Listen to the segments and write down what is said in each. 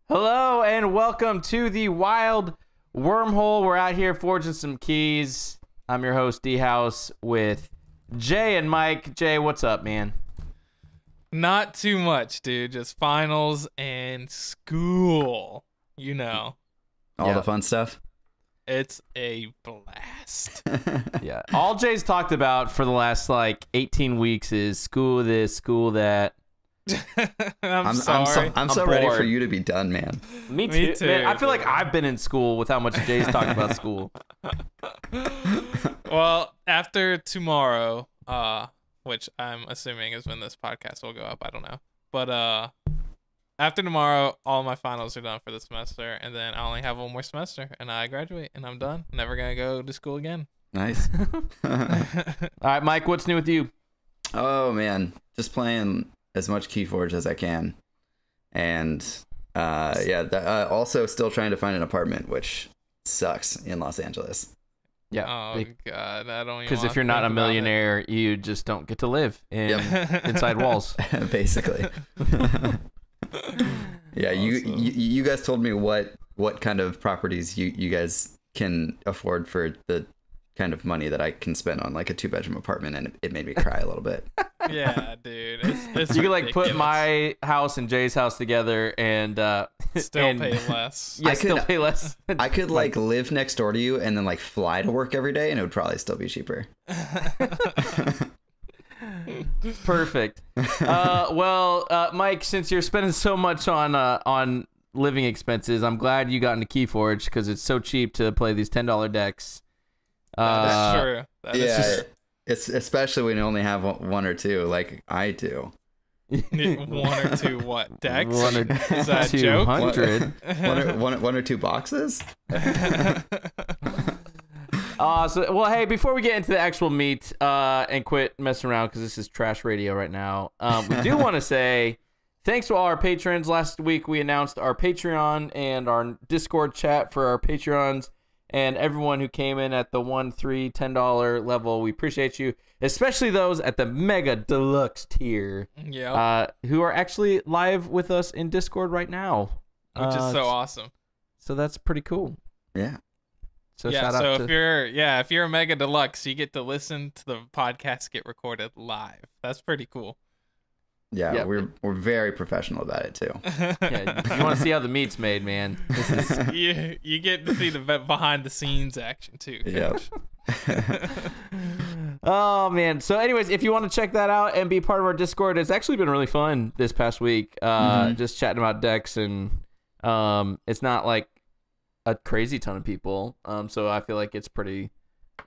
Hello and welcome to the Wild Wormhole. We're out here forging some keys. I'm your host DHaus with Jay and Mike. Jay, what's up, man? Not too much, dude. Just finals and school. You know. All the fun stuff. It's a blast. Yeah. All Jay's talked about for the last 18 weeks is school this, school that. I'm sorry. I'm so ready for you to be done, man. Me too. Man, I feel like I've been in school with how much Jay's talked about school. Well, after tomorrow, which I'm assuming is when this podcast will go up. I don't know. But after tomorrow, all my finals are done for the semester, and then I only have one more semester, and I graduate, and I'm done. Never gonna go to school again. Nice. All right, Mike, what's new with you? Oh, man. Just playing as much KeyForge as I can. And also still trying to find an apartment, which sucks in Los Angeles. Yeah. Oh, God. I don't even Because if you're not a millionaire, you just don't get to live inside walls. Basically. Yeah, awesome. you guys told me what kind of properties you guys can afford for the kind of money that I can spend on like a 2-bedroom apartment, and it made me cry a little bit. Yeah, dude. It's you could put my house and Jay's house together and still pay less. Yeah, still pay less. I could live next door to you and then fly to work every day, and it would probably still be cheaper. Perfect. Mike, since you're spending so much on living expenses, I'm glad you got into KeyForge because it's so cheap to play these $10 decks. That's true. It's especially when you only have one or two, like I do. One or two what decks? One or Is that a joke? 200. One or two boxes. Hey, before we get into the actual meat and quit messing around because this is trash radio right now, we do want to say thanks to all our patrons. Last week we announced our Patreon and our Discord chat for our Patreons and everyone who came in at the $1, $3, $10 level. We appreciate you, especially those at the Mega Deluxe tier, who are actually live with us in Discord right now, which is so awesome. So that's pretty cool. Yeah. So if you're a Mega Deluxe, you get to listen to the podcast get recorded live. That's pretty cool. Yeah, we're very professional about it too. Yeah, you want to see how the meat's made, man. You get to see the behind the scenes action too. Yeah. Oh man. So anyways, if you want to check that out and be part of our Discord, it's actually been really fun this past week. Just chatting about decks, and it's not like a crazy ton of people. So I feel like it's pretty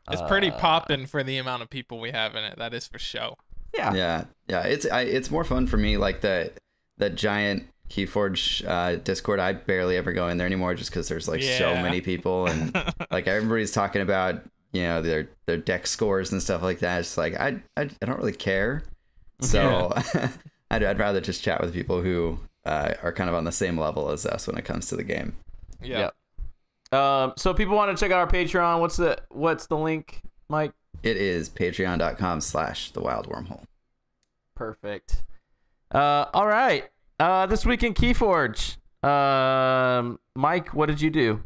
poppin' for the amount of people we have in it. That is for show. Yeah. It's more fun for me, like the giant KeyForge Discord. I barely ever go in there anymore just because there's so many people, and everybody's talking about their deck scores and stuff like that. It's I don't really care, so I'd rather just chat with people who are kind of on the same level as us when it comes to the game. Yeah. So people want to check out our Patreon. What's the link, Mike? It is patreon.com/thewildwormhole. Perfect. All right. This week in KeyForge, Mike, what did you do?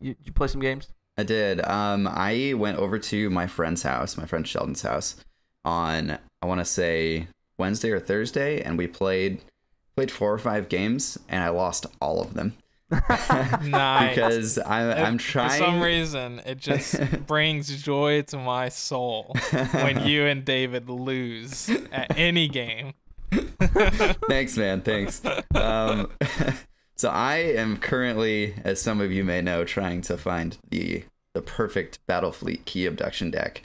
You play some games? I did. I went over to my friend's house, my friend Sheldon's house, on I want to say Wednesday or Thursday, and we played 4 or 5 games, and I lost all of them. Nice. Because I'm trying. For some reason, it just brings joy to my soul when you and David lose at any game. Thanks, man. Thanks. So I am currently, as some of you may know, trying to find the perfect Battlefleet key abduction deck,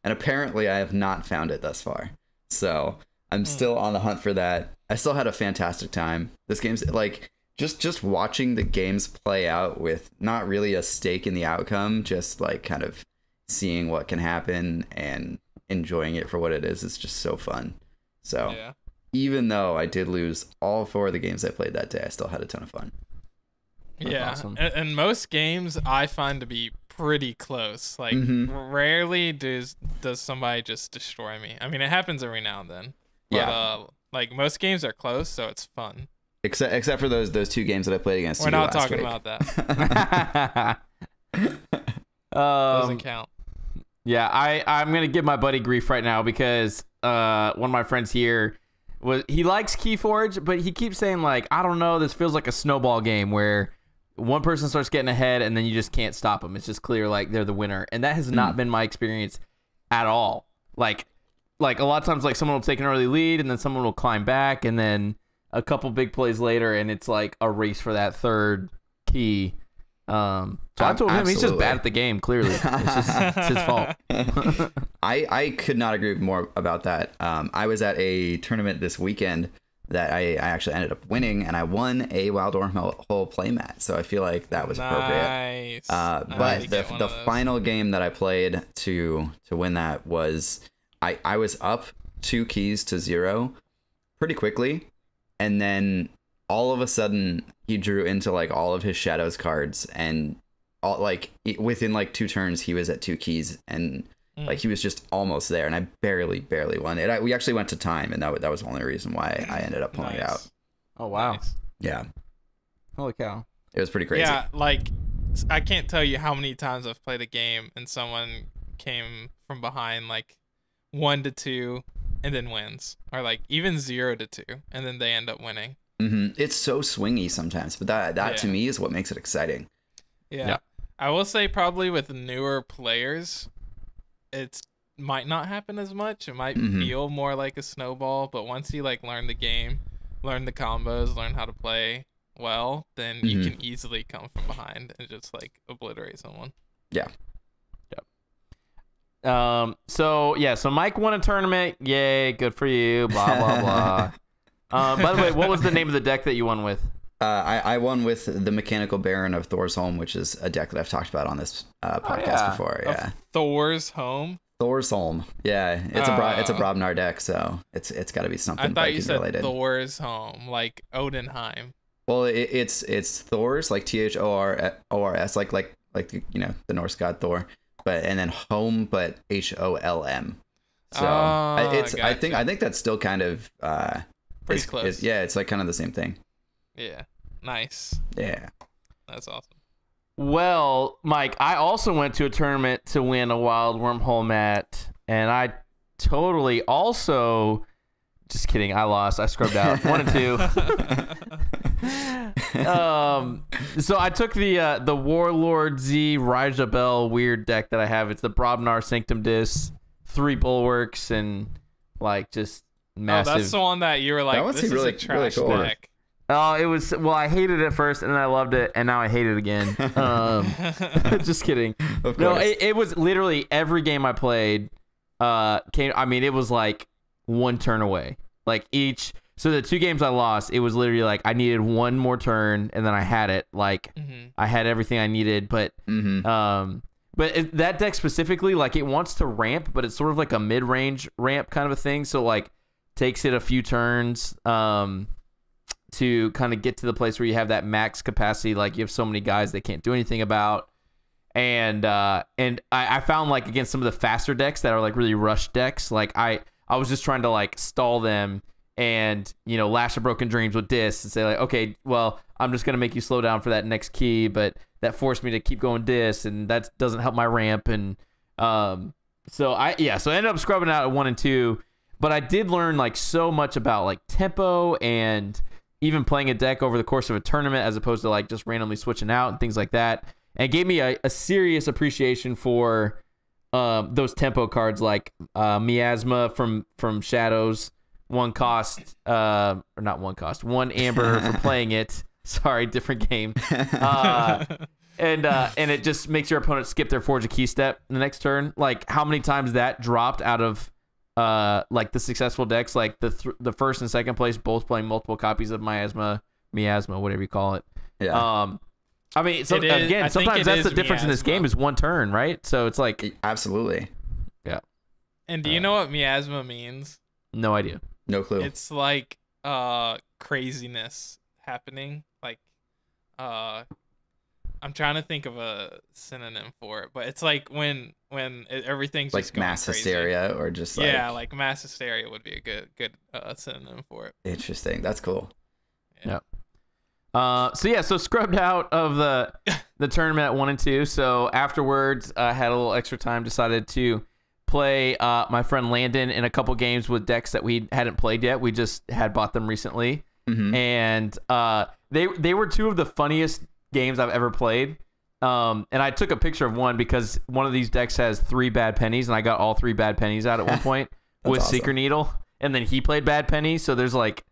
and apparently I have not found it thus far. So I'm still on the hunt for that. I still had a fantastic time. This game's just watching the games play out with not really a stake in the outcome, just kind of seeing what can happen and enjoying it for what it is just so fun. So even though I did lose all 4 of the games I played that day, I still had a ton of fun. That's awesome. And most games I find to be pretty close. Rarely does somebody just destroy me. I mean, it happens every now and then. But most games are close, so it's fun. except for those 2 games that I played against We're you not last talking week. about that. Doesn't count. Yeah, I'm gonna give my buddy grief right now because one of my friends here he likes KeyForge, but he keeps saying like, I don't know, this feels like a snowball game where one person starts getting ahead and then you just can't stop them. It's just clear like they're the winner, and that has not been my experience at all. Like a lot of times, like someone will take an early lead and then someone will climb back, and then a couple big plays later, and it's like a race for that third key. So I told him he's just bad at the game. Clearly, it's his fault. I could not agree more about that. I was at a tournament this weekend that I actually ended up winning, and I won a Wild Wormhole playmat. So I feel like that was appropriate. Nice. But the final game that I played to win that was I was up 2 keys to 0 pretty quickly, and then all of a sudden he drew into like all of his shadows cards, and all like within like 2 turns he was at 2 keys, and like he was just almost there, and I barely won it. We actually went to time, and that was the only reason why I ended up pulling it out. Oh wow. Nice. Yeah. Holy cow. It was pretty crazy. Yeah, like I can't tell you how many times I've played a game and someone came from behind like 1-2 and then wins, or like even 0-2 and then they end up winning. It's so swingy sometimes, but that to me is what makes it exciting. Yeah. I will say probably with newer players, it might not happen as much. It might feel more like a snowball, but once you like learn the game, learn the combos, learn how to play well, then you can easily come from behind and just like obliterate someone. Yeah. So Mike won a tournament. Yay, good for you. Blah blah blah. By the way, what was the name of the deck that you won with? I won with the Mechanical Baron of Thorsholm, which is a deck that I've talked about on this podcast before. Yeah, Thorsholm. Thorsholm. Yeah, it's a Brobnar deck, so it's got to be something. I thought you said related. Thor's home, like Odinheim. Well, it's Thor's, like THORS, like the Norse god Thor, and then home, but HOLM. So I think that's still kind of pretty close. It's like kind of the same thing. Yeah. Nice. Yeah. That's awesome. Well, Mike, I also went to a tournament to win a Wild Wormhole mat, and I totally also... Just kidding. I lost. I scrubbed out 1-2. So I took the Warlord Z Raja Bell weird deck that I have. It's the Brobnar Sanctum Dis, 3 bulwarks, and like just massive. Oh, that's the one that you were like, this is a trash deck. Oh, it was. Well, I hated it first, and then I loved it, and now I hate it again. Just kidding. Of course. No, it was literally every game I played. It was like 1 turn away. Like each. So the 2 games I lost, it was literally like I needed 1 more turn, and then I had it. Like I had everything I needed, but that deck specifically, like it wants to ramp, but it's sort of like a mid-range ramp kind of a thing. So like takes it a few turns. To kind of get to the place where you have that max capacity, like you have so many guys they can't do anything about, and I found like against some of the faster decks that are like really rush decks, like I was just trying to like stall them and lash of broken dreams with Dist and say like, okay, well I'm just gonna make you slow down for that next key, but that forced me to keep going Dist, and that doesn't help my ramp, and so I ended up scrubbing out at 1 and 2, but I did learn like so much about like tempo and even playing a deck over the course of a tournament as opposed to like just randomly switching out and things like that. And it gave me a serious appreciation for those tempo cards like Miasma from Shadows, 1 cost, or not 1 cost, 1 amber for playing it. Sorry, different game. And it just makes your opponent skip their Forge a Key step in the next turn. Like how many times that dropped out of like the successful decks, like the first and second place both playing multiple copies of Miasma, whatever you call it. Yeah. I mean, sometimes that's the difference in this game is 1 turn, right? So it's like absolutely. Yeah. And do you know what miasma means? No idea. No clue. It's like craziness happening. Like I'm trying to think of a synonym for it, but it's like when everything's like just going mass crazy. hysteria, or just like like mass hysteria would be a good synonym for it. Interesting. That's cool. Yeah. So scrubbed out of the tournament at 1 and 2. So afterwards, had a little extra time, decided to play my friend Landon in a couple games with decks that we hadn't played yet. We just had bought them recently. And they were two of the funniest games I've ever played. And I took a picture of one because one of these decks has 3 bad pennies, and I got all 3 bad pennies out at one point with awesome. Secret Needle. And then he played bad pennies, so there's like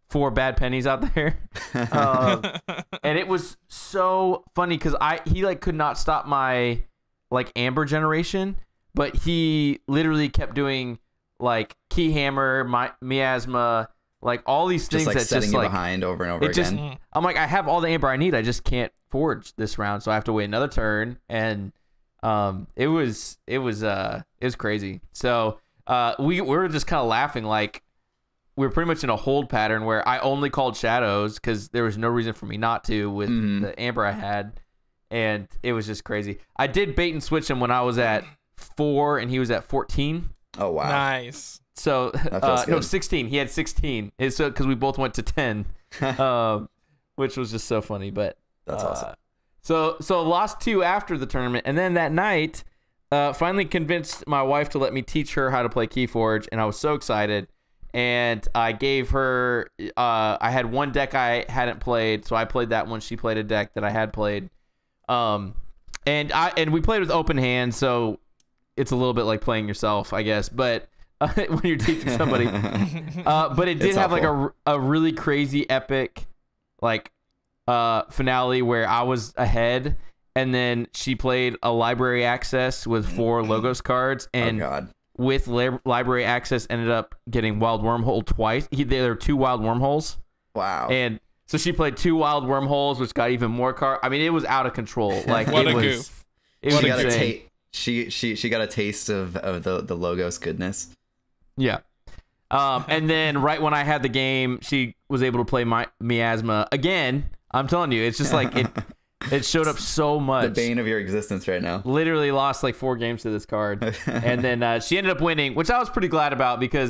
4 bad pennies out there. And it was so funny because he like could not stop my like amber generation, but he literally kept doing like key hammer, miasma, like all these things just, like, that setting just you like behind over and over again. I'm like, I have all the amber I need, I just can't forge this round, so I have to wait another turn. And it was crazy. So we were just kind of laughing, like we were pretty much in a hold pattern where I only called shadows because there was no reason for me not to with the amber I had, and it was just crazy. I did bait and switch him when I was at 4 and he was at 14. Oh wow, nice. So no, 16. He had 16. It's so because we both went to 10, which was just so funny. But that's awesome. So lost 2 after the tournament, and then that night, finally convinced my wife to let me teach her how to play KeyForge, and I was so excited. And I gave her, I had one deck I hadn't played, so I played that one. She played a deck that I had played. And we played with open hands, so it's a little bit like playing yourself, I guess. But when you're teaching somebody, but it did have like a really crazy epic, like finale where I was ahead, and then she played a library access with 4 logos cards, and. Oh God. With library access, ended up getting wild wormhole twice. There were 2 wild wormholes. Wow. And so she played 2 wild wormholes, which got even more cards. I mean, it was out of control. Like what a goof. It was insane. She got a taste of the logos goodness. Yeah. And then right when I had the game, she was able to play my miasma again. I'm telling you, it's just like it showed up so much. The bane of your existence right now. Literally lost like 4 games to this card. And then she ended up winning, which I was pretty glad about because,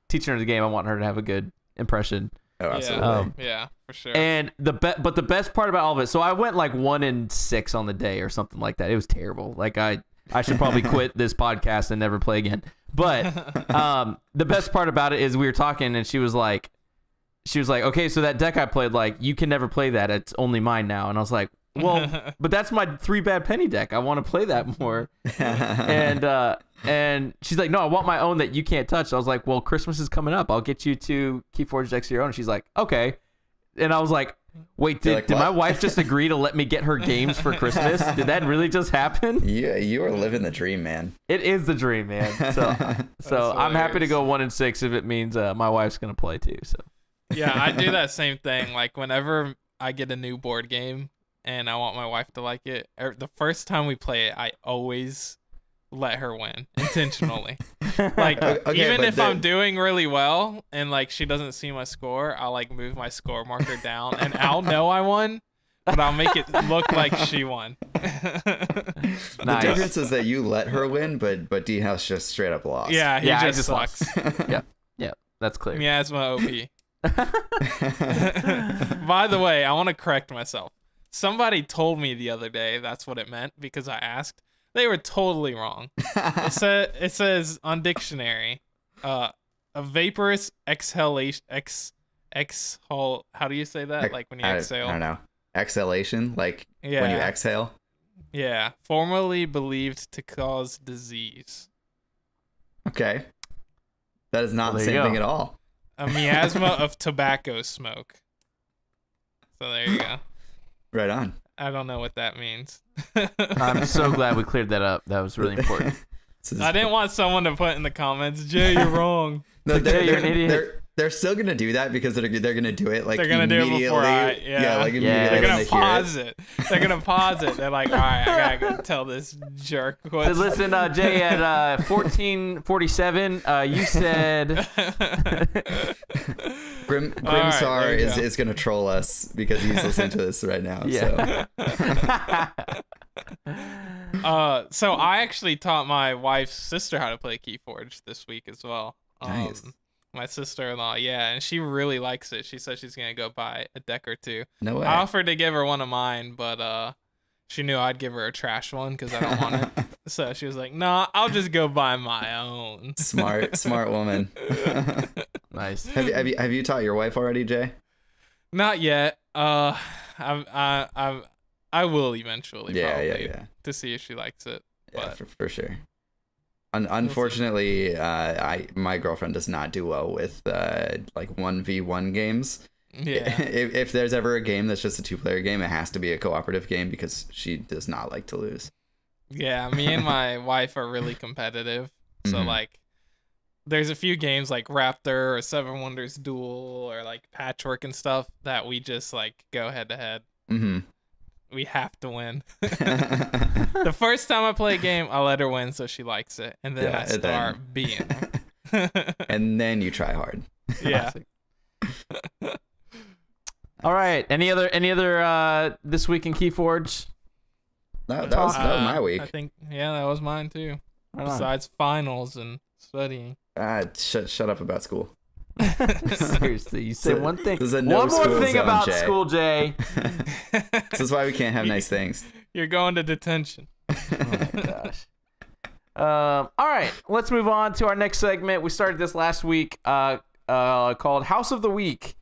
teaching her the game, I want her to have a good impression. Oh, absolutely. Yeah, for sure. And the best part about all of it, so I went like 1 and 6 on the day or something like that. It was terrible. Like I should probably quit this podcast and never play again. But the best part about it is we were talking and she was like, okay, so that deck I played, like, you can never play that. It's only mine now. And I was like, well, but that's my 3 bad penny deck. I want to play that more. And she's like, no, I want my own that you can't touch. I was like, well, Christmas is coming up. I'll get you 2 KeyForge decks of your own. And she's like, okay. And I was like, wait, did my wife just agree to let me get her games for Christmas? Did that really just happen? Yeah, you are living the dream, man. It is the dream, man. So I'm happy to go 1 and 6 if it means my wife's going to play too. So. Yeah, I do that same thing. Like whenever I get a new board game and I want my wife to like it, the first time we play it, I always let her win intentionally. Like even if I'm doing really well and like she doesn't see my score, I'll like move my score marker down and I'll know I won, but I'll make it look like she won. The difference is that you let her win, but DHaus just straight up lost. Yeah, he just sucks. Yeah, that's clear. Miasma OP. By the way, I want to correct myself. Somebody told me the other day that's what it meant because I asked. They were totally wrong. It says on dictionary, a vaporous exhalation. How do you say that? Like when you exhale? I don't know. Exhalation, like when you exhale. Yeah, formerly believed to cause disease. Okay, that is not the same thing at all. A miasma of tobacco smoke. So there you go. Right on. I don't know what that means. I'm so glad we cleared that up. That was really important. I didn't want someone to put in the comments, Jay, you're wrong. No, you're an idiot. They're still gonna do that because they're gonna do it like they're gonna immediately. Do it before immediately. They're gonna pause it. They're gonna pause it. They're like, all right, I gotta go tell this jerk. So listen, Jay, at 14:47, you said Grimsar is gonna troll us because he's listening to this right now. Yeah. So I actually taught my wife's sister how to play KeyForge this week as well. Nice. My sister-in-law, yeah, and she really likes it. She said she's gonna go buy a deck or two. No way. I offered to give her one of mine, but she knew I'd give her a trash one because I don't want it. So she was like, "Nah, I'll just go buy my own." Smart woman. Nice. Have you taught your wife already, Jay? Not yet. I will eventually. Probably, Yeah. To see if she likes it. Yeah, But for sure. Unfortunately, my girlfriend does not do well with like 1v1 games. yeah, If there's ever a game that's just a 2-player game, it has to be a cooperative game because she does not like to lose. yeah. Me and my wife are really competitive. So Mhm. like, there's a few games like Raptor or Seven Wonders Duel or like Patchwork and stuff that we just like go head to head. Mm-hmm. We have to win. The first time I play a game, I let her win so she likes it, and then Yeah, I and start then- beating her. And then you try hard. Yeah. All right. Any other this week in KeyForge? That was my week. I think that was mine too. Right on. Besides finals and studying. Shut up about school. Seriously, you say one thing. This is a no One more school thing zone, about Jay. school, Jay. This is why we can't have nice things. You're going to detention. Oh my gosh. All right, let's move on to our next segment. We started this last week called House of the Week.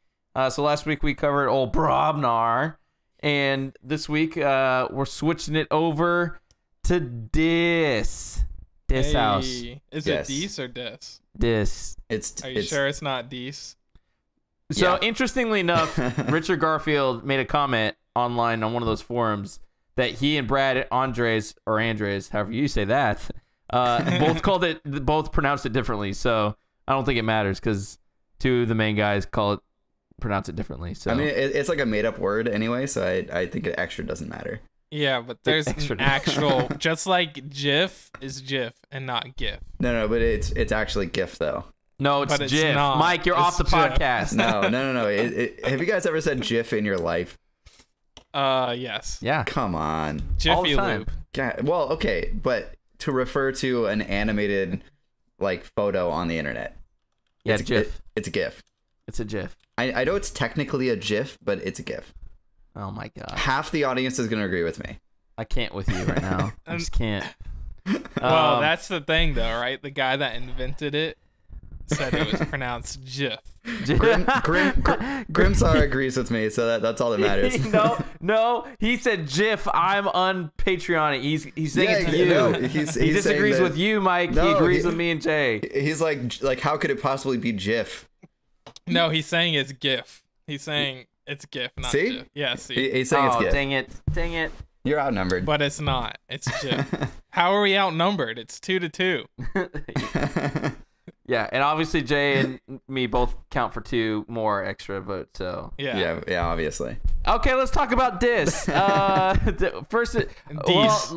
So last week we covered old Brobnar, and this week we're switching it over to Dist House. Is Yes. it Dees or Dis? Dist. Are you sure it's not Dees? So Yeah. interestingly enough, Richard Garfield made a comment online on one of those forums that he and Brad Andres, however you say that, both pronounced it differently. So I don't think it matters because two of the main guys pronounce it differently. So I mean, it's like a made up word anyway, so I think it actually doesn't matter. Yeah, but there's extra- an actual, just like GIF is GIF and not GIF. No, but it's actually GIF though. no, it's But it's GIF. not. Mike, you're It's off the GIF. podcast. No. Have you guys ever said GIF in your life? Yes. Yeah. Come on. All the Jiffy time. Lube. God, well, okay, but to refer to an animated like photo on the internet. Yeah, it's GIF. It's a GIF. It's a GIF. I know it's technically a GIF, but it's a GIF. Oh my god. Half the audience is going to agree with me. I can't with you right now. I just can't. Well, that's the thing, though, right? The guy that invented it said it was pronounced GIF. Grimsar agrees with me, so that's all that matters. no, he said GIF. I'm unpatreonic. He's saying it to you. no, he he's saying disagrees that- with you, Mike. he No, agrees he- with me and Jay. He's like, how could it possibly be GIF? No, he's saying it's GIF. He's saying it's GIF, not See? GIF. Yeah, see. He's saying it's Oh, GIF. dang it. You're outnumbered. But it's not. It's GIF. How are we outnumbered? It's 2-2. Yeah, and obviously Jay and me both count for 2 more extra votes. So Yeah. yeah, obviously. okay, let's talk about Dis. First, I guess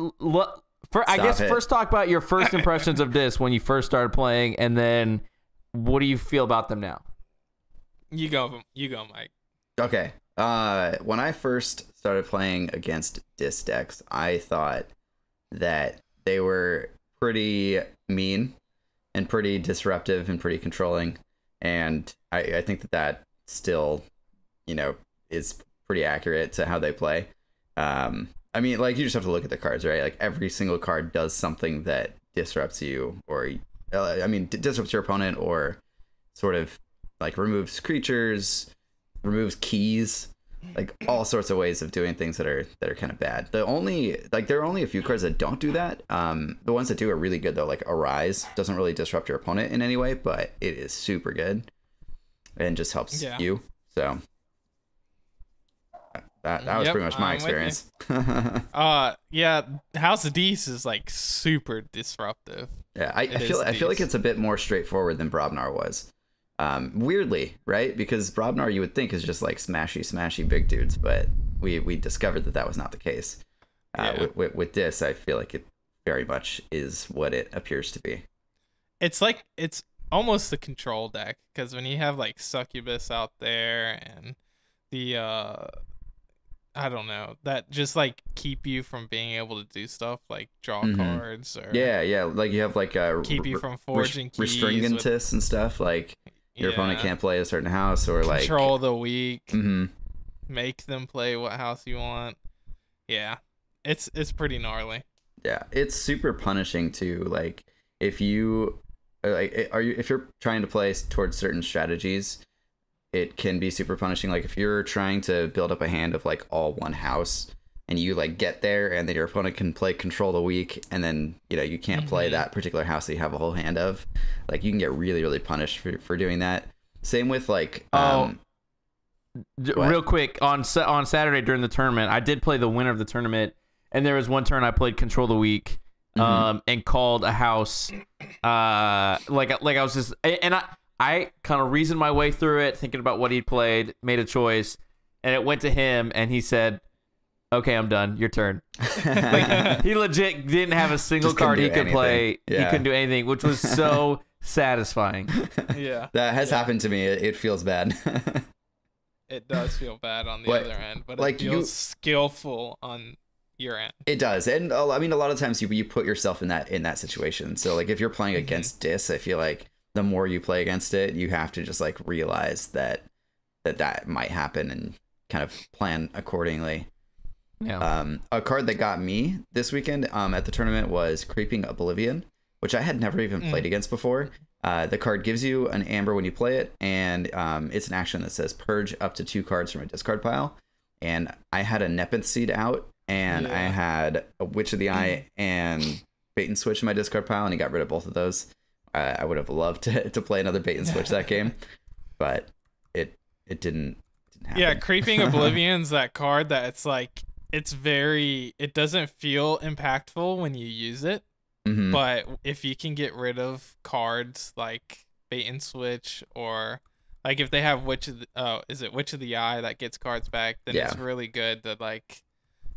Stop it. first talk about your first impressions of Dis when you first started playing, and then what do you feel about them now? You go, Mike. Okay. When I first started playing against Dist X, I thought that they were pretty mean and pretty disruptive and pretty controlling, and I think that still, is pretty accurate to how they play. I mean, like, you just have to look at the cards, right? Like, every single card does something that disrupts you, or disrupts your opponent, or sort of like removes creatures, removes keys, like all sorts of ways of doing things that are kind of bad. There are only a few cards that don't do that. The ones that do are really good though. Like Arise doesn't really disrupt your opponent in any way, but it is super good and just helps you. So that was pretty much my I'm with you. experience. Yeah, House of Dees is like super disruptive. Yeah, I feel like it's a bit more straightforward than Brobnar was. Weirdly, right? Because Brobnar you would think is just like smashy big dudes, but we discovered that was not the case. With this, I feel like it very much is what it appears to be. It's almost the control deck, because when you have like Succubus out there and the I don't know, that just like keep you from being able to do stuff like draw cards, or Yeah, like you have like keep you from forging keys Restringentus and stuff. Like your opponent can't play a certain house, or like control the weak, mm-hmm. make them play what house you want. Yeah, it's pretty gnarly. Yeah, it's super punishing too. Like if you if you're trying to play towards certain strategies, it can be super punishing. Like if you're trying to build up a hand of like all one house, and you like get there, and then your opponent can play control the weak, and then you can't play that particular house that you have a whole hand of. Like you can get really, really punished for doing that. Same with like real quick on Saturday during the tournament, I did play the winner of the tournament, and there was one turn I played control the weak, and called a house. Like I was just, and I kind of reasoned my way through it, thinking about what he played, made a choice, and it went to him, and he said, "Okay, I'm done. Your turn." Like he legit didn't have a single card he could play. Yeah. He couldn't do anything, which was so satisfying. Yeah, that has happened to me. It feels bad. It does feel bad on the other end, but like it feels skillful on your end. It does, and I mean, a lot of times you put yourself in that situation. So like if you're playing against Dis, I feel like the more you play against it, you have to just like realize that might happen and kind of plan accordingly. Yeah. A card that got me this weekend at the tournament was Creeping Oblivion, which I had never even played against before. The card gives you an amber when you play it, and it's an action that says purge up to 2 cards from a discard pile. And I had a Nepenthe Seed out, and I had a Witch of the Eye and Bait and Switch in my discard pile, and he got rid of both of those. I would have loved to play another Bait and Switch that game, but it didn't happen. Yeah, Creeping Oblivion's that card that it's like, it doesn't feel impactful when you use it, but if you can get rid of cards like Bait and Switch, or like if they have Witch of the Eye that gets cards back, then it's really good to like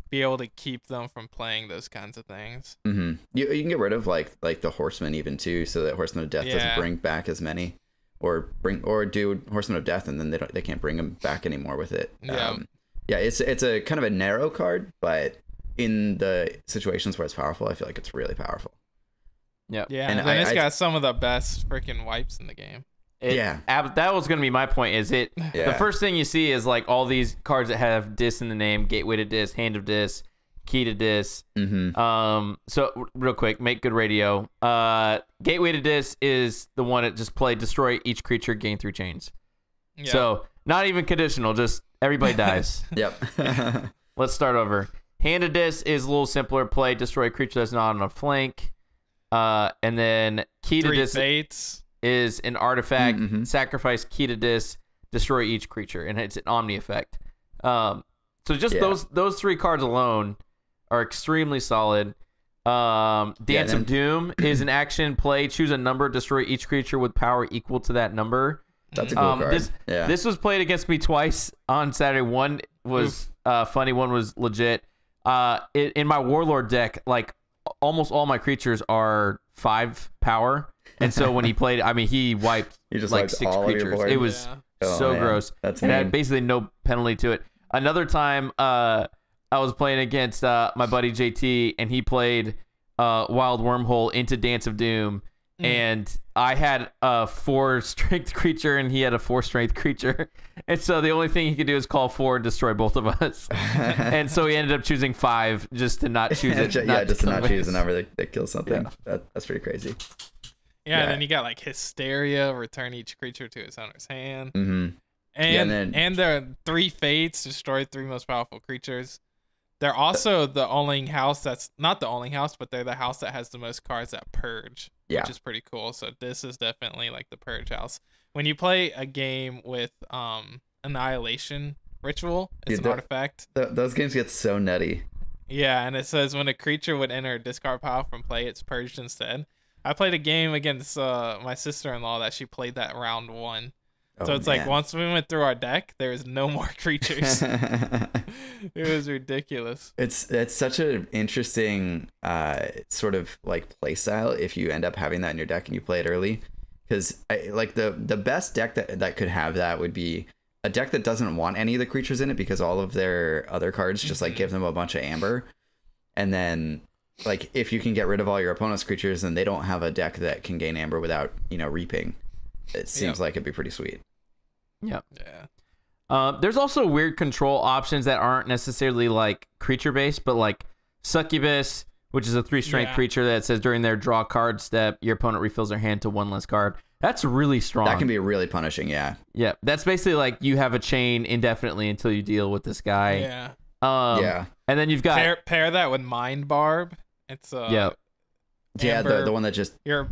be able to keep them from playing those kinds of things. You can get rid of like the Horseman even too, so that Horseman of Death doesn't bring back as many, or do Horseman of Death and then they can't bring them back anymore with it. It's a kind of a narrow card, but in the situations where it's powerful, I feel like it's really powerful. Yeah, and then it's got some of the best freaking wipes in the game. That was going to be my point. The first thing you see is like all these cards that have Dis in the name: Gateway to Dis, Hand of Dis, Key to Dis. So real quick, make good radio. Gateway to Dis is the one that just play destroy each creature, gain 3 chains. Yeah. So not even conditional, just everybody dies. Let's start over. Hand of Dis is a little simpler. Play destroy a creature that's not on a flank. And then Key to Dis fates is an artifact. Sacrifice Key to Dis, destroy each creature, and it's an omni effect. So just those 3 cards alone are extremely solid. Dance of Doom is an action. Play, choose a number, destroy each creature with power equal to that number. That's a cool card. This was played against me twice on Saturday. One was funny, one was legit. In my Warlord deck, like almost all my creatures are 5 power, and so when he played, I mean, he wiped like 6 creatures. It was so gross. It had basically no penalty to it. Another time, I was playing against my buddy JT, and he played Wild Wormhole into Dance of Doom, and I had a 4 strength creature, and he had a 4 strength creature, and so the only thing he could do is call 4 and destroy both of us. And so he ended up choosing 5 just to not choose it. Just to not choose a number that kills something. That's pretty crazy. And then you got like Hysteria, return each creature to its owner's hand. And the 3 fates, destroy 3 most powerful creatures. They're also the only house that's not the only house, but they're the house that has the most cards that purge, which is pretty cool. So this is definitely like the purge house. When you play a game with Annihilation Ritual, it's an artifact. Those games get so nutty. Yeah, and it says when a creature would enter a discard pile from play, it's purged instead. I played a game against my sister-in-law that she played that round 1. So it's like once we went through our deck, there was no more creatures. It was ridiculous. It's such an interesting sort of like play style if you end up having that in your deck and you play it early, because like the best deck that could have that would be a deck that doesn't want any of the creatures in it, because all of their other cards just like give them a bunch of amber, and then like if you can get rid of all your opponent's creatures, then they don't have a deck that can gain amber without reaping. it seems like it'd be pretty sweet. Yep. Yeah. There's also weird control options that aren't necessarily like creature based, but like Succubus, which is a 3-strength creature that says during their draw card step, your opponent refills their hand to 1 less card. That's really strong. That can be really punishing, yeah. Yeah, that's basically like you have a chain indefinitely until you deal with this guy. Yeah. Yeah. And then you've got pair that with Mind Barb. It's yeah, the one that just your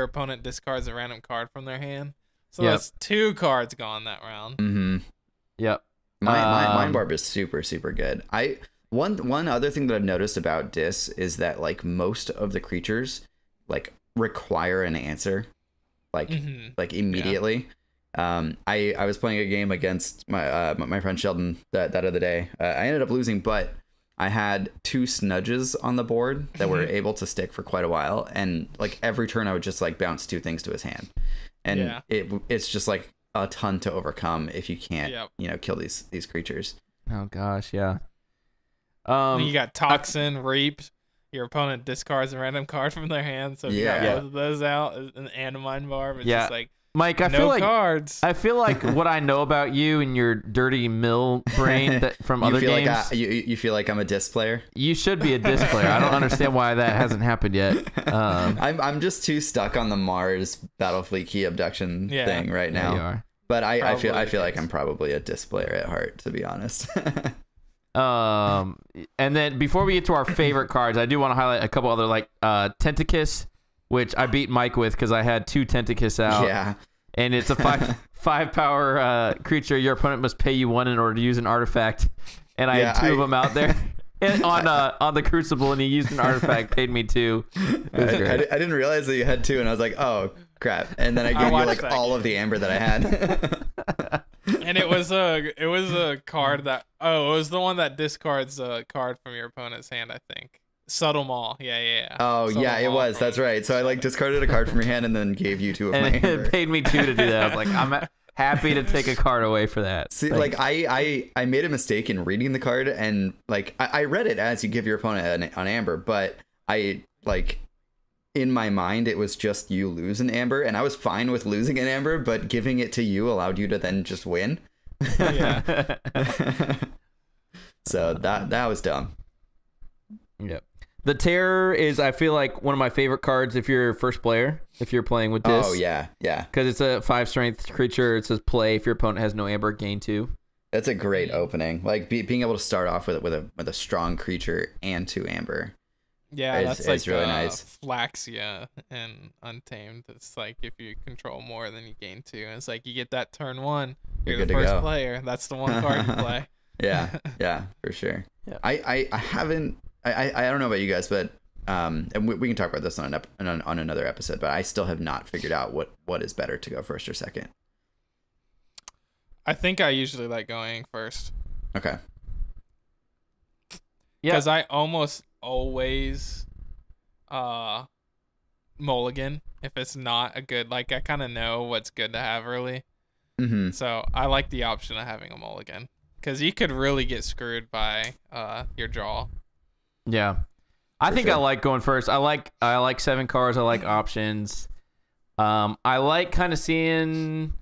opponent discards a random card from their hand. So that's 2 cards gone that round. Mm-hmm. Yep. Mind Barb is super, super good. One other thing that I've noticed about Dis is that like most of the creatures like require an answer, like immediately. Yeah. I was playing a game against my friend Sheldon that other day. I ended up losing, but I had 2 snudges on the board that were able to stick for quite a while, and like every turn I would just like bounce 2 things to his hand, and it's just like a ton to overcome if you can't kill these creatures. Oh gosh, yeah. You got Toxin, Reap. Your opponent discards a random card from their hand, so if you got both of those out and a Mind Barb, it's just like Mike, I no feel like cards. I feel like what I know about you and your dirty mill brain from other games. Like you feel like I'm a Dis player? You should be a Dis player. I don't understand why that hasn't happened yet. I'm just too stuck on the Mars Battlefleet key abduction thing right now. You are. But I feel like I'm probably a Dis player at heart, to be honest. And then before we get to our favorite cards, I do want to highlight a couple other like Tentacus, which I beat Mike with because I had 2 Tentacus out. Yeah. And it's a 5 power creature. Your opponent must pay you 1 in order to use an artifact. And I had 2 of them out there on the Crucible, and he used an artifact, paid me 2. It was great. I didn't realize that you had 2, and I was like, oh crap! And then I gave you like all of the amber that I had. And it was a card that it was the one that discards a card from your opponent's hand, I think. Subtle Maul. Yeah. Oh, Subtle yeah, it Maul was. That's right. So I like discarded a card from your hand and then gave you 2 of my And amber. it paid me 2 to do that. I was like, I'm happy to take a card away for that. See, Thanks. like I made a mistake in reading the card, and like I read it as you give your opponent an amber, but I like in my mind it was just you lose an amber, and I was fine with losing an amber, but giving it to you allowed you to then just win. Yeah. So that was dumb. Yep. The Terror is, I feel like, one of my favorite cards if you're first player, if you're playing with this. Oh, yeah. Because it's a 5-strength creature. It says play if your opponent has no amber, gain 2. That's a great opening. Like being able to start off with a strong creature and 2 amber. Yeah, that's like really nice. Flaxia and Untamed. It's like if you control more, then you gain 2. And it's like you get that turn 1. You're good the to first go. player. That's the one card you play. Yeah, for sure. Yeah. I haven't. I don't know about you guys, but and we can talk about this on another episode. But I still have not figured out what is better to go first or second. I think I usually like going first. Okay. Yeah. Because I almost always mulligan if it's not a good, like I kind of know what's good to have early. Mm-hmm. So I like the option of having a mulligan because you could really get screwed by your draw. Yeah. I think sure. I like going first. I like 7 cards. I like options. I like kind of seeing,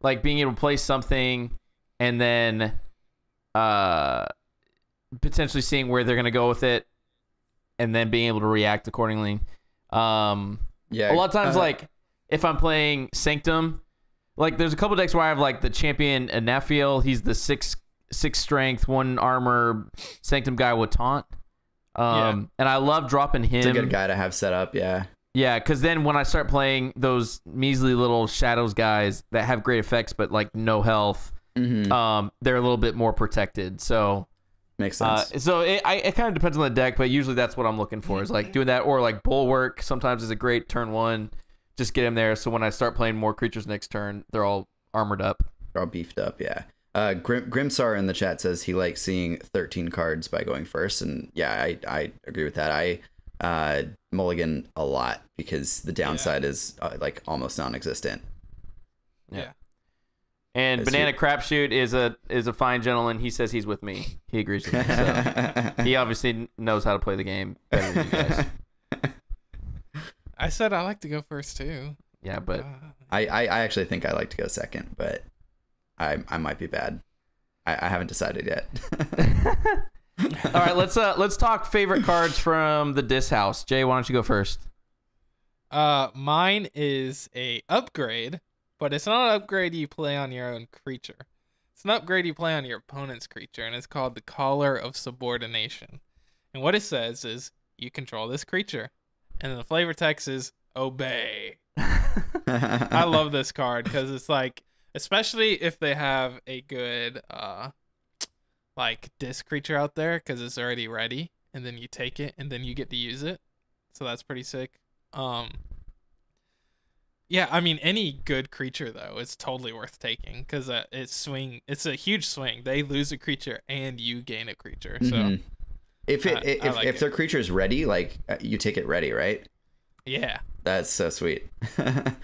like, being able to play something and then potentially seeing where they're going to go with it and then being able to react accordingly. Yeah. A lot of times, like, if I'm playing Sanctum, like, there's a couple decks where I have, like, the champion Anafiel. He's the 6 strength, 1 armor Sanctum guy with taunt. And I love dropping him. It's a good guy to have set up, yeah. Yeah, because then when I start playing those measly little shadows guys that have great effects but like no health, they're a little bit more protected. So makes sense. So it kind of depends on the deck, but usually that's what I'm looking for is like doing that, or like Bulwark sometimes is a great turn 1. Just get him there, so when I start playing more creatures next turn, they're all armored up. They're all beefed up, yeah. Grimsar in the chat says he likes seeing 13 cards by going first, and yeah, I agree with that. I mulligan a lot because the downside is like almost non-existent. Yeah. And Banana Crapshoot is a fine gentleman. He says he's with me. He agrees with me. So he obviously knows how to play the game better than you guys. I said I like to go first too. Yeah, but I actually think I like to go second, but I might be bad. I haven't decided yet. all right, let's talk favorite cards from the Dist house. Jay, why don't you go first? Mine is a upgrade, but it's not an upgrade you play on your own creature. It's an upgrade you play on your opponent's creature, and it's called the Collar of Subordination. And what it says is, you control this creature. And then the flavor text is, obey. I love this card, because it's like, especially if they have a good, like, disc creature out there, because it's already ready, and then you take it, and then you get to use it. So that's pretty sick. Yeah, I mean, any good creature, though, is totally worth taking, because it's a huge swing. They lose a creature, and you gain a creature, so... Mm-hmm. If their creature is ready, like, you take it ready, right? Yeah. That's so sweet.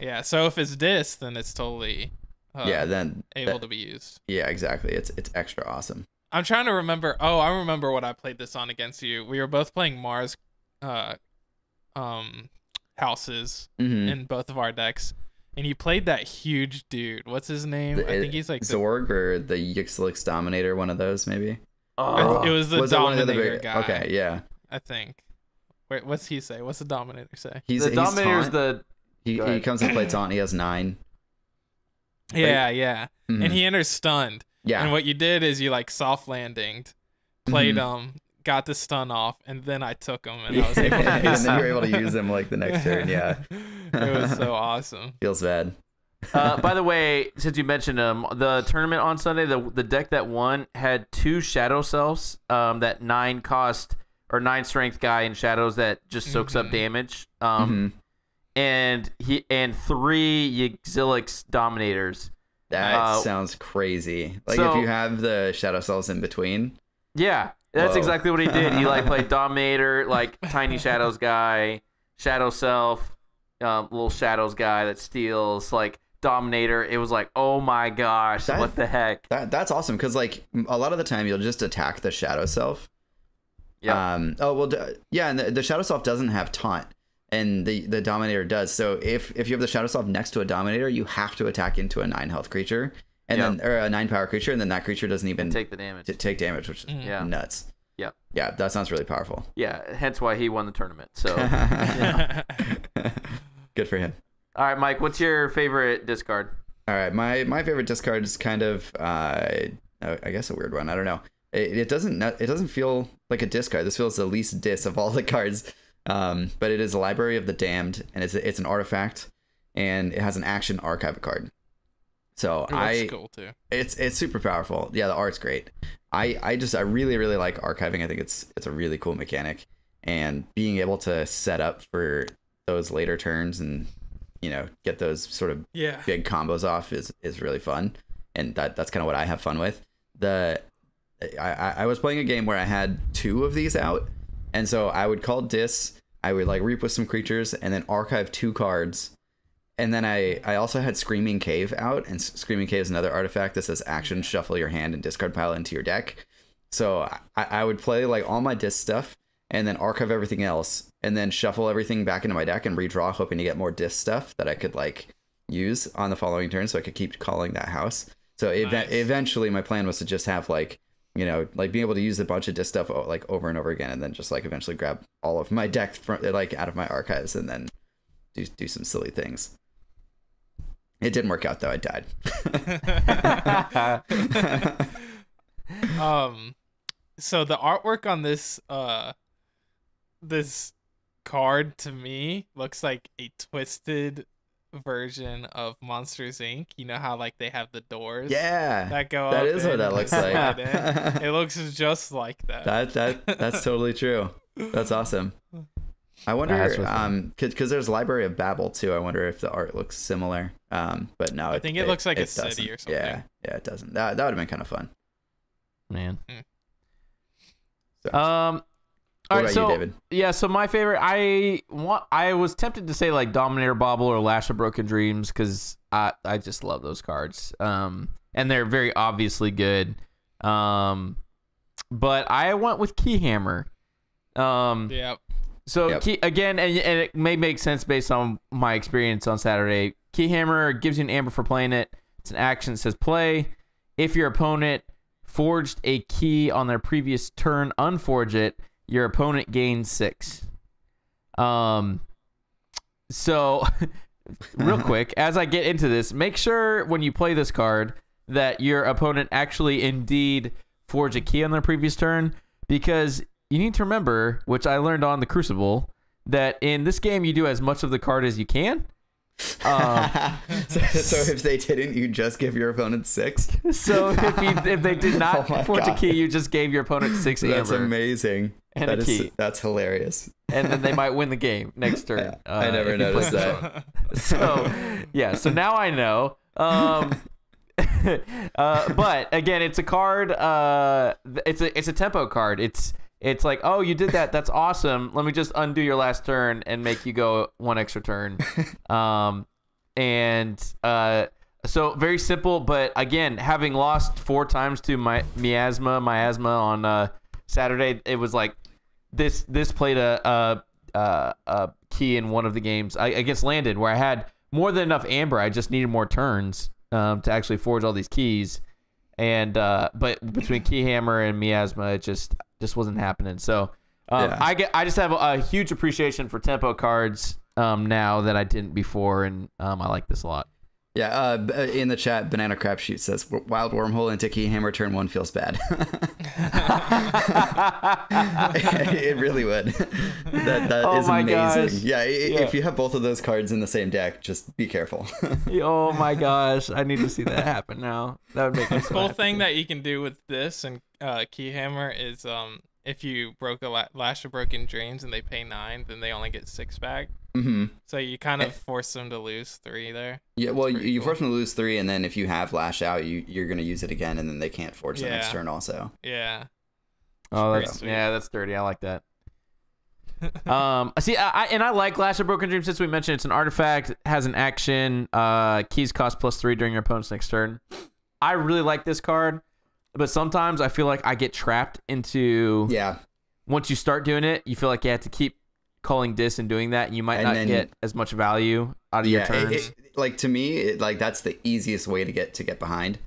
Yeah, so if it's disc, then it's totally then able to be used. Yeah, exactly. It's extra awesome. I'm trying to remember. Oh, I remember what I played this on against you. We were both playing Mars houses in both of our decks, and you played that huge dude. What's his name? I think he's like Zorg or the Yixlix Dominator, one of those maybe. It was the Dominator guy. Okay, yeah. I think. Wait, what's he say? What's the Dominator say? The Dominator's he comes and plays taunt. He has 9. Yeah, yeah. Mm-hmm. And he enters stunned. Yeah. And what you did is you like soft landinged, played got the stun off, and then I took him, and I was able to and then you were able to use him like the next turn. Yeah. It was so awesome. Feels bad. By the way, since you mentioned him, the tournament on Sunday, the deck that won had 2 Shadow Selves, that 9 cost or 9 strength guy in Shadows that just soaks up damage. And 3 Yixlix Dominators. That sounds crazy. Like, so, if you have the Shadow Cells in between. Yeah, that's exactly what he did. He like played Dominator, like Tiny Shadows guy, Shadow Self, little Shadows guy that steals, like Dominator. It was like, oh my gosh, what the heck? That's awesome, because like a lot of the time you'll just attack the Shadow Self. Yeah. And the Shadow Self doesn't have taunt. And the Dominator does. So if you have the Shadow Self next to a Dominator, you have to attack into a 9 health creature, and then or a 9 power creature, and then that creature doesn't even take the damage. Take damage, which is nuts. Yeah. Yeah, that sounds really powerful. Yeah, hence why he won the tournament. So good for him. All right, Mike, what's your favorite discard? All right, my favorite discard is kind of I guess a weird one. I don't know. It doesn't feel like a discard. This feels the least dis of all the cards. But it is a Library of the Damned, and it's an artifact, and it has an action archive card. So that's cool too. It's super powerful. Yeah, the art's great. I really, really like archiving. I think it's a really cool mechanic, and being able to set up for those later turns and, you know, get those sort of big combos off is really fun, and that's kind of what I have fun with. I was playing a game where I had 2 of these out. And so I would call Dis, I would like reap with some creatures, and then archive 2 cards. And then I also had Screaming Cave out, and Screaming Cave is another artifact that says action, shuffle your hand, and discard pile into your deck. So I would play like all my Dis stuff, and then archive everything else, and then shuffle everything back into my deck and redraw, hoping to get more Dis stuff that I could like use on the following turn, so I could keep calling that house. So eventually my plan was to just have like, you know, like being able to use a bunch of disc stuff like over and over again, and then just like eventually grab all of my deck from like out of my archives and then do some silly things. It didn't work out though. I died. So the artwork on this this card to me looks like a twisted version of Monsters Inc. You know how like they have the doors that go that up. Is what that looks like. It looks just like that. That's totally true. That's awesome. I wonder because there's Library of Babel too. I wonder if the art looks similar. But no, I think it looks like a city or something. Yeah, it doesn't. That would have been kind of fun. Man. So. All right, so you, David? Yeah, so my favorite, I was tempted to say like Dominator Bauble or Lash of Broken Dreams, because I just love those cards, and they're very obviously good, but I went with Keyhammer. Yep. So Yep. again, and it may make sense based on my experience on Saturday. Keyhammer gives you an amber for playing it. It's an action that says play. If your opponent forged a key on their previous turn, unforge it. Your opponent gains 6. So real quick, as I get into this, make sure when you play this card that your opponent actually indeed forged a key on their previous turn, because you need to remember, which I learned on the Crucible, that in this game you do as much of the card as you can. So if they didn't, you just give your opponent 6. So if they did not forge a key, you just gave your opponent 6 amber. That's amazing. And a key. That's hilarious. And then they might win the game next turn. I never noticed that. So so now I know. But again, it's a card. It's a tempo card. It's like, oh, you did that. That's awesome. Let me just undo your last turn and make you go one extra turn. So very simple. But again, having lost 4 times to my miasma on Saturday, it was like this played a key in one of the games against Landon, where I had more than enough amber. I just needed more turns to actually forge all these keys. And but between Keyhammer and miasma, it just wasn't happening. So I just have a huge appreciation for tempo cards now that I didn't before, and I like this a lot. Yeah, in the chat, Banana Crapshoot says, Wild Wormhole into Keyhammer turn 1 feels bad. It really would. That is amazing. Gosh. Yeah, if you have both of those cards in the same deck, just be careful. Oh my gosh, I need to see that happen now. That would make me so Cool happy. thing that you can do with this and Keyhammer is if you broke a Lash of Broken Dreams and they pay 9, then they only get 6 back. Mm-hmm. So you kind of force them to lose 3 there. Yeah, well, you force them to lose 3, and then if you have Lash out, you're going to use it again, and then they can't forge the next turn also. Yeah. Oh, Pretty sweet. that's dirty. I like that. See, I like Lash of Broken Dreams, since we mentioned it's an artifact, has an action, keys cost +3 during your opponent's next turn. I really like this card, but sometimes I feel like I get trapped into. Yeah. Once you start doing it, you feel like you have to keep calling Dist and doing that, and you might not get as much value out of your turns. Like, to me, that's the easiest way to get behind.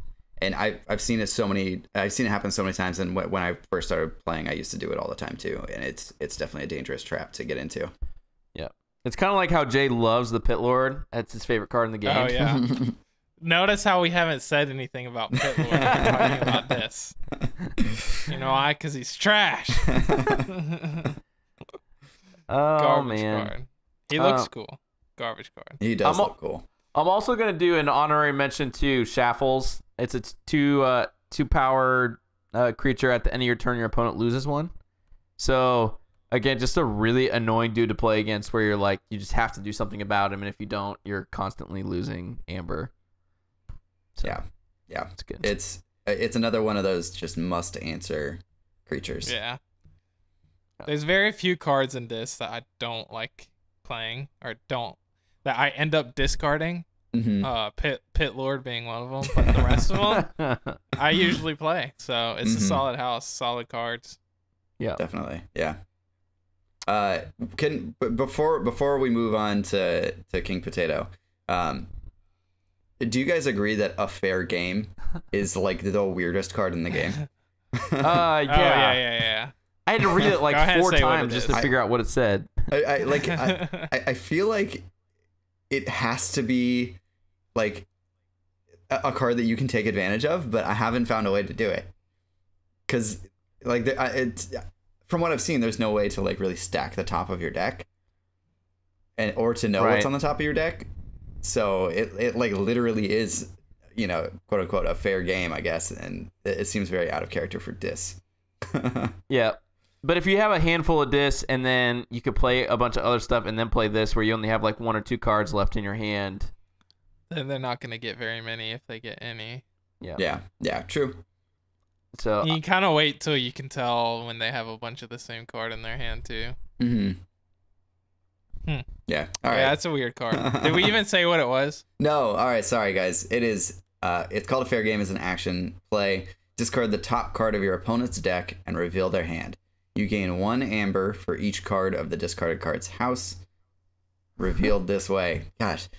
And I've seen it happen so many times. And when I first started playing, I used to do it all the time too. And it's definitely a dangerous trap to get into. Yeah, it's kind of like how Jay loves the Pitlord. That's his favorite card in the game. Oh yeah. Notice how we haven't said anything about Pitlord talking about this. You know why? Because he's trash. Garbage card. He looks cool. Garbage card. He does look cool. I'm also gonna do an honorary mention to Shaffles. It's a 2 power creature. At the end of your turn, your opponent loses 1. So again, just a really annoying dude to play against, where you're like, you just have to do something about him, and if you don't, you're constantly losing amber. So, yeah, it's good. It's another one of those just must answer creatures. Yeah. There's very few cards in this that I don't like playing, or that I end up discarding. Mm-hmm. Pitlord being one of them, but the rest of them I usually play. So it's a solid house, solid cards. Yeah, definitely. Yeah. Before we move on to King Potato, do you guys agree that a fair game is like the weirdest card in the game? Yeah. Yeah. I had to read it like 4 times just to figure out what it said. I feel like it has to be like a card that you can take advantage of, but I haven't found a way to do it. Because like from what I've seen, there's no way to like really stack the top of your deck, or to know what's on the top of your deck. So it like literally is, quote unquote, a fair game, I guess, and it seems very out of character for Dis. Yeah. But if you have a handful of Dis, and then you could play a bunch of other stuff and then play this, where you only have like 1 or 2 cards left in your hand, then they're not going to get very many, if they get any. Yeah, true. So you kind of wait till you can tell when they have a bunch of the same card in their hand too. Mm-hmm. Yeah. All right. Yeah, that's a weird card. Did we even say what it was? No. All right. Sorry, guys. It is. It's called a fair game as an action. Play. Discard the top card of your opponent's deck and reveal their hand. You gain 1 amber for each card of the discarded card's house. Revealed this way. Gosh.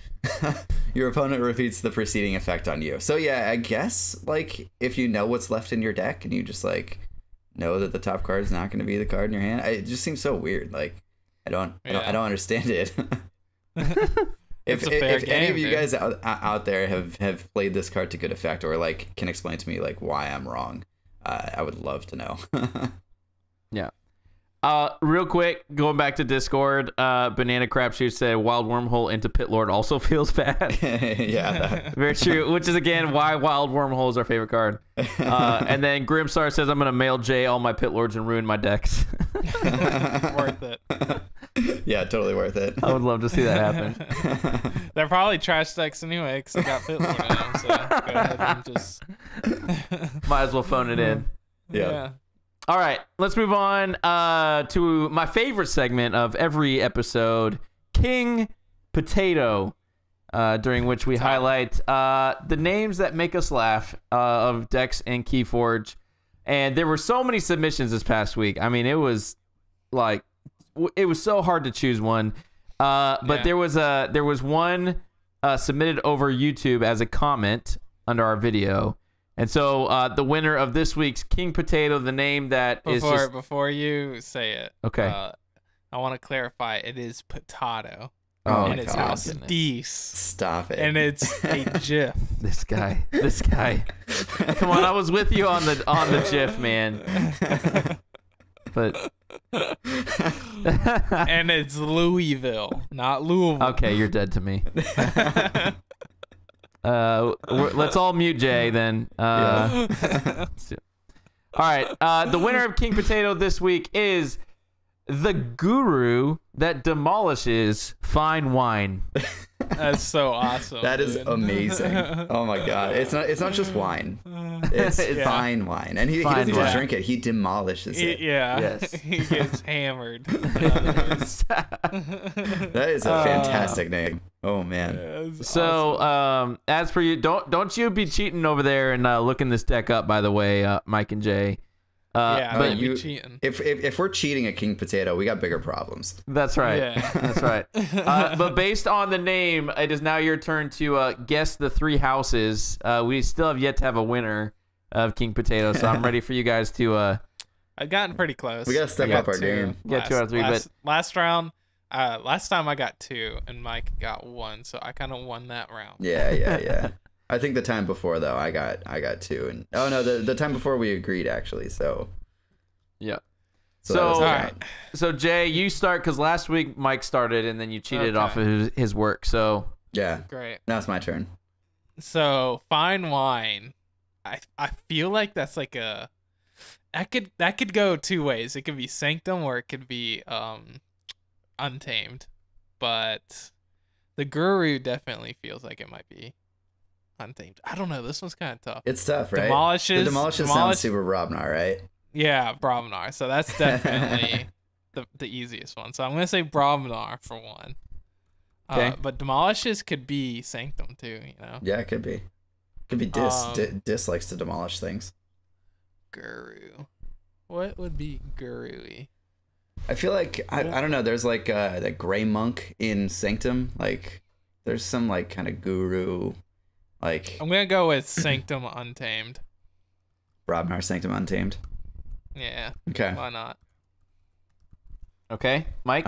Your opponent repeats the preceding effect on you. So yeah, I guess like if you know what's left in your deck and you just like know that the top card is not going to be the card in your hand, it just seems so weird. Like I don't understand it. If any of you guys out there have played this card to good effect or like can explain to me like why I'm wrong, I would love to know. Yeah. Real quick, going back to Discord, Banana Crapshoot said Wild Wormhole into Pitlord also feels bad. Yeah. Very true, which is again why Wild Wormhole is our favorite card. And then Grimstar says I'm going to mail Jay all my Pitlords and ruin my decks. Worth it. Yeah, totally worth it. I would love to see that happen. They're probably trash decks anyway because I got Pitlord in them, so go ahead and just... Might as well phone it in. Yeah. All right, let's move on to my favorite segment of every episode, King Potato, during which we highlight the names that make us laugh of decks in KeyForge. And there were so many submissions this past week. I mean, it was so hard to choose one. But there was one submitted over YouTube as a comment under our video. And so the winner of this week's King Potato, the name that is just... Before you say it, okay. I want to clarify. It is potato. Oh, and my it's God. house Dist. Stop it. And it's a GIF. This guy. Come on, I was with you on the GIF, man. But and it's Louisville, not Louisville. Okay, you're dead to me. Let's all mute Jay then. All right. The winner of King Potato this week is the guru that demolishes fine wine. That's so awesome. That is amazing. Oh my God. It's not just wine. It's fine wine. And he doesn't just drink it, he demolishes it. Yes. He gets hammered. That is a fantastic name. Oh man. So awesome. As for you, don't you be cheating over there and looking this deck up, by the way, Mike and Jay. But you cheating. If we're cheating at King Potato, we got bigger problems. That's right. Yeah. That's right. But based on the name, it is now your turn to guess the 3 houses. We still have yet to have a winner of King Potato, so I'm ready for you guys to. I've gotten pretty close. We gotta step up our game. Yeah, 2 out of 3. Last round. Last time I got 2 and Mike got 1, so I kind of won that round. Yeah. I think the time before though, I got 2, and oh no, the time before we agreed actually. So yeah. So all right. So Jay, you start because last week Mike started and then you cheated off of his work. So yeah, great. Now it's my turn. So fine wine. I feel like that's like that could go 2 ways. It could be Sanctum or it could be Untamed, but the Guru definitely feels like it might be Untamed. I don't know. This one's kind of tough. It's tough, right? Demolishes sounds super Brobnar, right? Yeah, Brobnar. So that's definitely the easiest one. So I'm gonna say Brobnar for 1. Okay. But demolishes could be Sanctum too. You know. Yeah, it could be. Could be Dis. Dis likes to demolish things. Guru. What would be Guru-y? I feel like I don't know. There's like that gray monk in Sanctum. Like there's some like kind of guru. Like I'm gonna go with Sanctum Untamed. Brobnar Sanctum Untamed. Yeah. Okay. Why not? okay, Mike.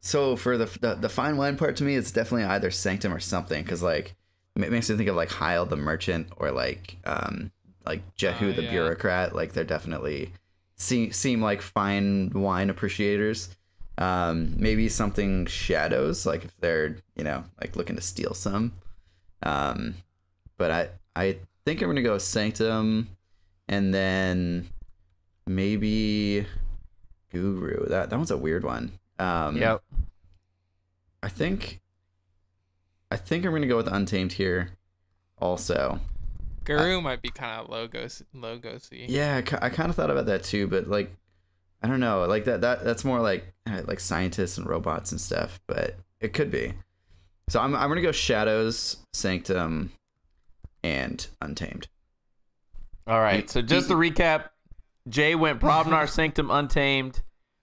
So for the fine wine part, to me, it's definitely either Sanctum or something, because like it makes me think of like Heil the Merchant or like Jehu the Bureaucrat. Like they're definitely seem like fine wine appreciators. Maybe something Shadows, like if they're like looking to steal some. But I think I'm gonna go Sanctum, and then maybe Guru. That one's a weird one. Yep. I think I'm gonna go with Untamed here, also. Guru might be kind of logosy. Yeah, I kind of thought about that too, but like, I don't know, like that's more like scientists and robots and stuff, but it could be. So I'm gonna go Shadows, Sanctum, and Untamed. All right. So just to recap, Jay went Brobnar, Sanctum, Untamed.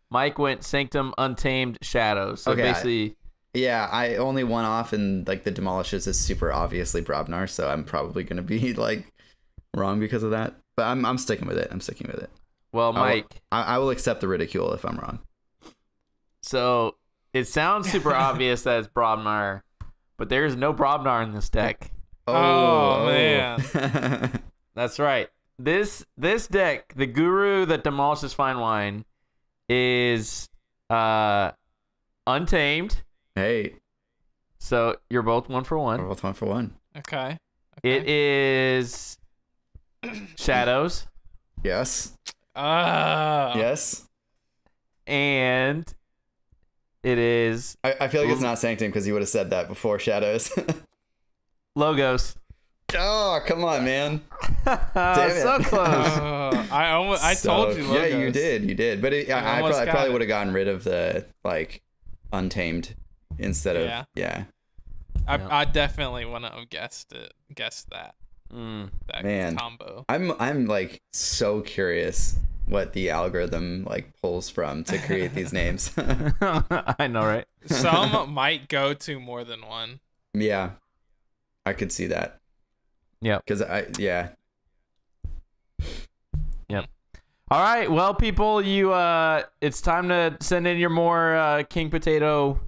Mike went Sanctum, Untamed, Shadows. So basically... Yeah, I only one off, and like the Demolishes is super obviously Brobnar, so I'm probably going to be like wrong because of that. But I'm sticking with it. Well, Mike... I will accept the ridicule if I'm wrong. So it sounds super obvious that it's Brobnar, but there's no Brobnar in this deck. Oh man. That's right. This deck, the Guru that demolishes Fine Wine, is Untamed. Hey. So you're both 1 for 1. We're both 1 for 1. Okay. It is Shadows. Yes. Yes. And it is... I feel like it's not Sanctum because you would have said that before Shadows. Logos. Oh, come on, man. Damn it. So close. I told you Logos. Yeah, you did. But I probably would have gotten rid of the, like, Untamed instead of... Yeah. I definitely wouldn't have guessed that. That Man, combo. I'm like so curious what the algorithm like pulls from to create these names. I know, right? Some might go to more than one. Yeah, I could see that. Yeah, because Yep. All right, well, people, you it's time to send in your more King Potato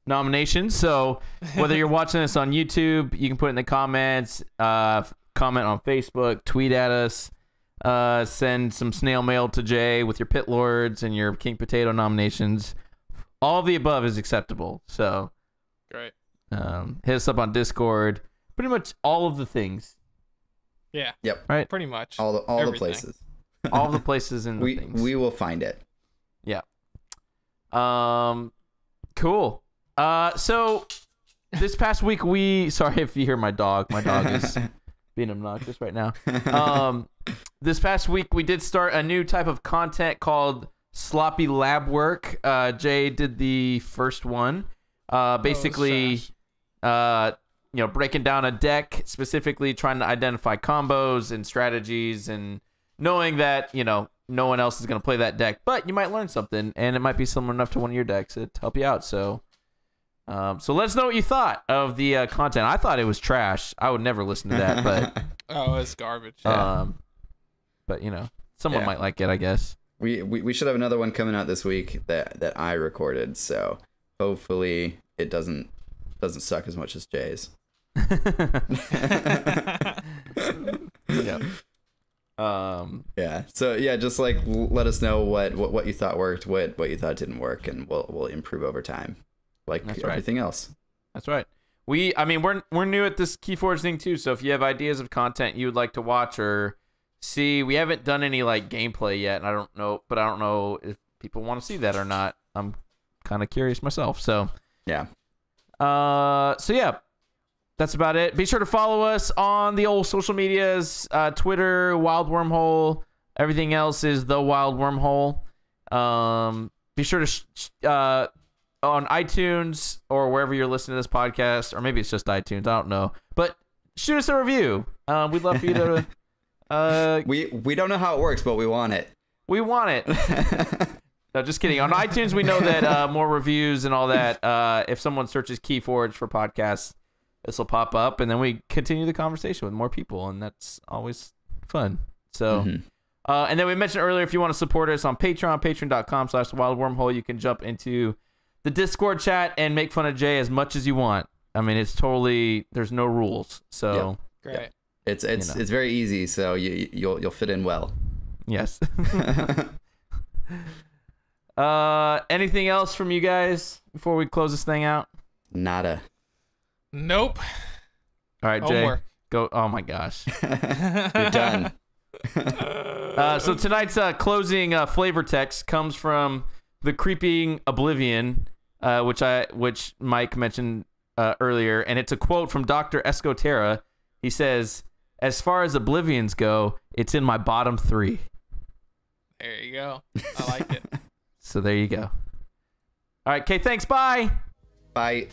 nominations. So whether you're watching this on YouTube, you can put it in the comments, comment on Facebook, tweet at us, send some snail mail to Jay with your Pit Lords and your King Potato nominations. All of the above is acceptable. So great. Hit us up on Discord. Pretty much all of the things. Yeah. Yep. Right. Pretty much. All the places. All the places in the things. We will find it. Yeah. Cool. So this past week sorry if you hear my dog. My dog is being obnoxious right now. This past week we did start a new type of content called Sloppy Lab Work. Jay did the first one. Basically, breaking down a deck, specifically trying to identify combos and strategies, and knowing that, no one else is going to play that deck, but you might learn something, and it might be similar enough to one of your decks to help you out. So let us know what you thought of the content. I thought it was trash. I would never listen to that, but it's garbage. But someone might like it, I guess. We should have another one coming out this week that I recorded, so hopefully it doesn't suck as much as Jay's. Yep. So just like let us know what you thought worked, what you thought didn't work, and we'll improve over time, like everything else. That's right. We're new at this KeyForge thing too, so if you have ideas of content you would like to watch or see, we haven't done any like gameplay yet, and I don't know if people want to see that or not. I'm kind of curious myself. So yeah. That's about it. Be sure to follow us on the old social medias, Twitter, Wild Wormhole. Everything else is The Wild Wormhole. Be sure to, on iTunes or wherever you're listening to this podcast, or maybe it's just iTunes, I don't know. But shoot us a review. We'd love for you to... we don't know how it works, but we want it. We want it. No, just kidding. On iTunes, we know that more reviews and all that. If someone searches KeyForge for podcasts, this will pop up, and then we continue the conversation with more people, and that's always fun. So, and then we mentioned earlier, if you want to support us on Patreon, patreon.com/wildwormhole, you can jump into the Discord chat and make fun of Jay as much as you want. I mean, it's totally, there's no rules. So great. It's very easy, so you'll fit in well. Yes. Anything else from you guys before we close this thing out? Nada. Nope. All right, Jay. Go. Oh my gosh. You're done. So tonight's closing flavor text comes from the Creeping Oblivion, which Mike mentioned earlier, and it's a quote from Dr. Escotera. He says, "As far as Oblivions go, it's in my bottom 3." There you go. I like it. So there you go. All right, okay, thanks. Bye. Bye.